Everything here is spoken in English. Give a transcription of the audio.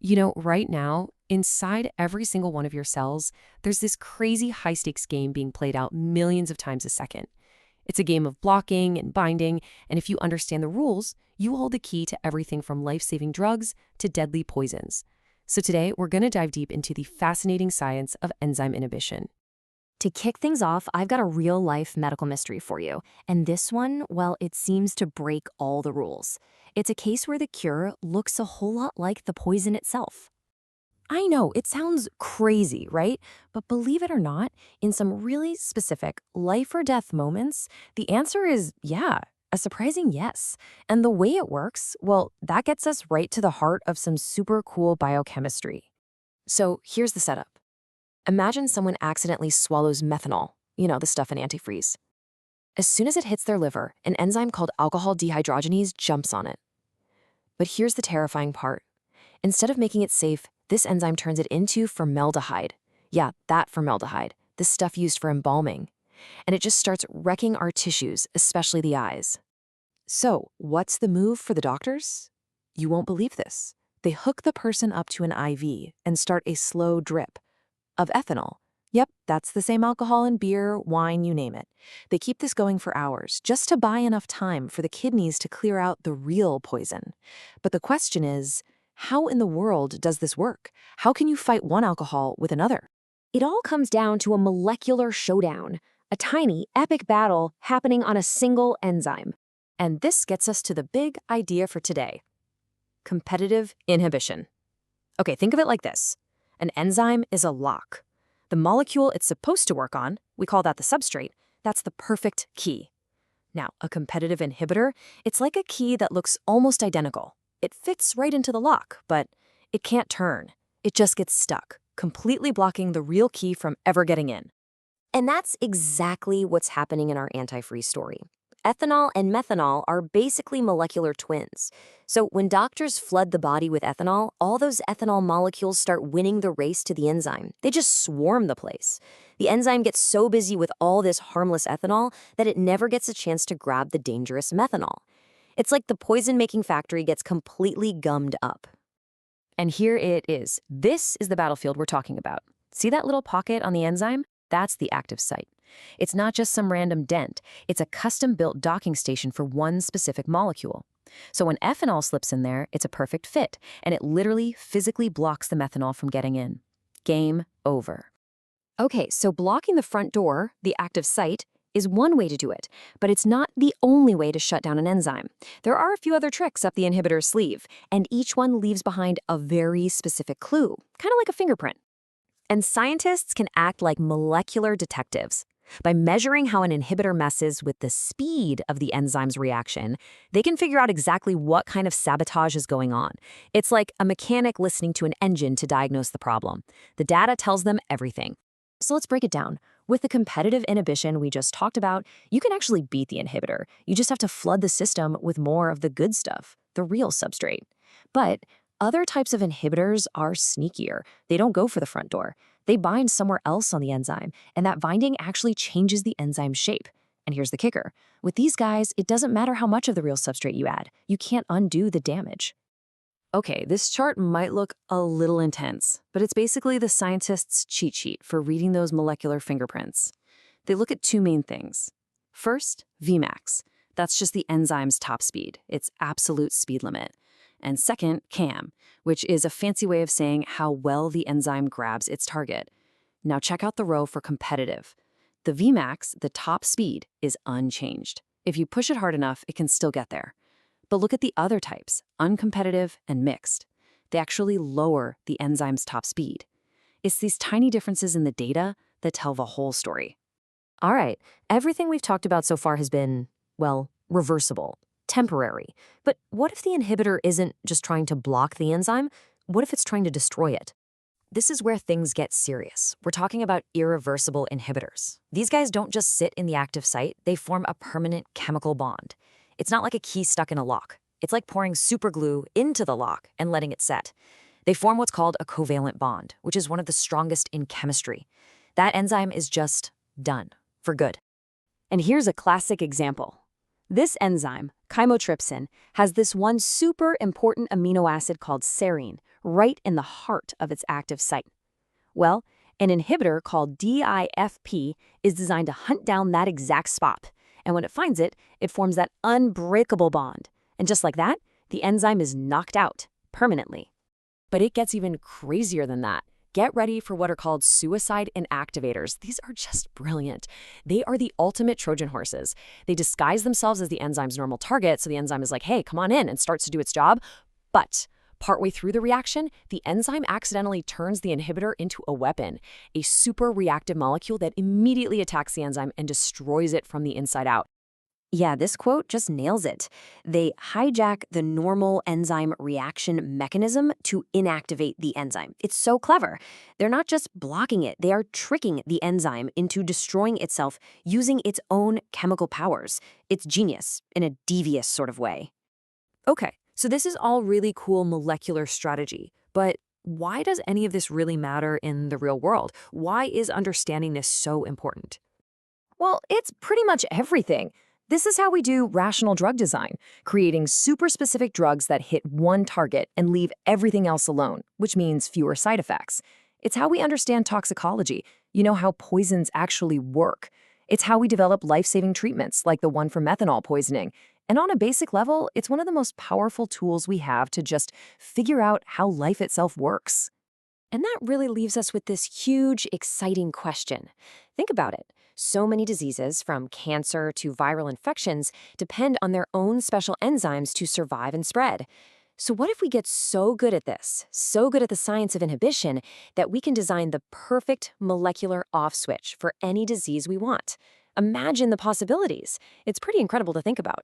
Right now, inside every single one of your cells, there's this crazy high stakes game being played out millions of times a second. It's a game of blocking and binding, and if you understand the rules, you hold the key to everything from life saving drugs to deadly poisons. So today, we're going to dive deep into the fascinating science of enzyme inhibition. To kick things off, I've got a real-life medical mystery for you. And this one, well, it seems to break all the rules. It's a case where the cure looks a whole lot like the poison itself. I know, it sounds crazy, right? But believe it or not, in some really specific life or death moments, the answer is yeah, a surprising yes. And the way it works, well, that gets us right to the heart of some super cool biochemistry. So here's the setup. Imagine someone accidentally swallows methanol, the stuff in antifreeze. As soon as it hits their liver, an enzyme called alcohol dehydrogenase jumps on it. But here's the terrifying part. Instead of making it safe, this enzyme turns it into formaldehyde. Yeah, that formaldehyde, the stuff used for embalming. And it just starts wrecking our tissues, especially the eyes. So, what's the move for the doctors? You won't believe this. They hook the person up to an IV and start a slow drip of ethanol. Yep, that's the same alcohol in beer, wine, you name it. They keep this going for hours, just to buy enough time for the kidneys to clear out the real poison. But the question is, how in the world does this work? How can you fight one alcohol with another? It all comes down to a molecular showdown, a tiny, epic battle happening on a single enzyme. And this gets us to the big idea for today: competitive inhibition. Okay, think of it like this. An enzyme is a lock. The molecule it's supposed to work on, we call that the substrate, that's the perfect key. Now, a competitive inhibitor, it's like a key that looks almost identical. It fits right into the lock, but it can't turn. It just gets stuck, completely blocking the real key from ever getting in. And that's exactly what's happening in our antifreeze story. Ethanol and methanol are basically molecular twins. So when doctors flood the body with ethanol, all those ethanol molecules start winning the race to the enzyme. They just swarm the place. The enzyme gets so busy with all this harmless ethanol that it never gets a chance to grab the dangerous methanol. It's like the poison-making factory gets completely gummed up. And here it is. This is the battlefield we're talking about. See that little pocket on the enzyme? That's the active site. It's not just some random dent. It's a custom-built docking station for one specific molecule. So when ethanol slips in there, it's a perfect fit, and it literally physically blocks the methanol from getting in. Game over. Okay, so blocking the front door, the active site, is one way to do it, but it's not the only way to shut down an enzyme. There are a few other tricks up the inhibitor's sleeve, and each one leaves behind a very specific clue, kind of like a fingerprint. And scientists can act like molecular detectives. By measuring how an inhibitor messes with the speed of the enzyme's reaction, they can figure out exactly what kind of sabotage is going on. It's like a mechanic listening to an engine to diagnose the problem. The data tells them everything. So let's break it down. With the competitive inhibition we just talked about, you can actually beat the inhibitor. You just have to flood the system with more of the good stuff, the real substrate. But other types of inhibitors are sneakier. They don't go for the front door. They bind somewhere else on the enzyme, and that binding actually changes the enzyme's shape. And here's the kicker. With these guys, it doesn't matter how much of the real substrate you add. You can't undo the damage. Okay, this chart might look a little intense, but it's basically the scientists' cheat sheet for reading those molecular fingerprints. They look at two main things. First, Vmax. That's just the enzyme's top speed, its absolute speed limit. And second, CAM, which is a fancy way of saying how well the enzyme grabs its target. Now check out the row for competitive. The Vmax, the top speed, is unchanged. If you push it hard enough, it can still get there. But look at the other types, uncompetitive and mixed. They actually lower the enzyme's top speed. It's these tiny differences in the data that tell the whole story. All right, everything we've talked about so far has been, well, reversible, temporary. But what if the inhibitor isn't just trying to block the enzyme? What if it's trying to destroy it? This is where things get serious. We're talking about irreversible inhibitors. These guys don't just sit in the active site, they form a permanent chemical bond. It's not like a key stuck in a lock. It's like pouring superglue into the lock and letting it set. They form what's called a covalent bond, which is one of the strongest in chemistry. That enzyme is just done, for good. And here's a classic example. This enzyme, Chymotrypsin has this one super important amino acid called serine right in the heart of its active site. Well, an inhibitor called DIFP is designed to hunt down that exact spot. And when it finds it, it forms that unbreakable bond. And just like that, the enzyme is knocked out permanently. But it gets even crazier than that. Get ready for what are called suicide inactivators. These are just brilliant. They are the ultimate Trojan horses. They disguise themselves as the enzyme's normal target, so the enzyme is like, hey, come on in, and starts to do its job. But partway through the reaction, the enzyme accidentally turns the inhibitor into a weapon, a super reactive molecule that immediately attacks the enzyme and destroys it from the inside out. Yeah, this quote just nails it. They hijack the normal enzyme reaction mechanism to inactivate the enzyme. It's so clever. They're not just blocking it, they are tricking the enzyme into destroying itself using its own chemical powers. It's genius in a devious sort of way. Okay, so this is all really cool molecular strategy, but why does any of this really matter in the real world? Why is understanding this so important? Well, it's pretty much everything. This is how we do rational drug design, creating super specific drugs that hit one target and leave everything else alone, which means fewer side effects. It's how we understand toxicology, how poisons actually work. It's how we develop life-saving treatments like the one for methanol poisoning. And on a basic level, it's one of the most powerful tools we have to just figure out how life itself works. And that really leaves us with this huge, exciting question. Think about it. So many diseases, from cancer to viral infections, depend on their own special enzymes to survive and spread. So what if we get so good at this, so good at the science of inhibition, that we can design the perfect molecular off switch for any disease we want? Imagine the possibilities. It's pretty incredible to think about.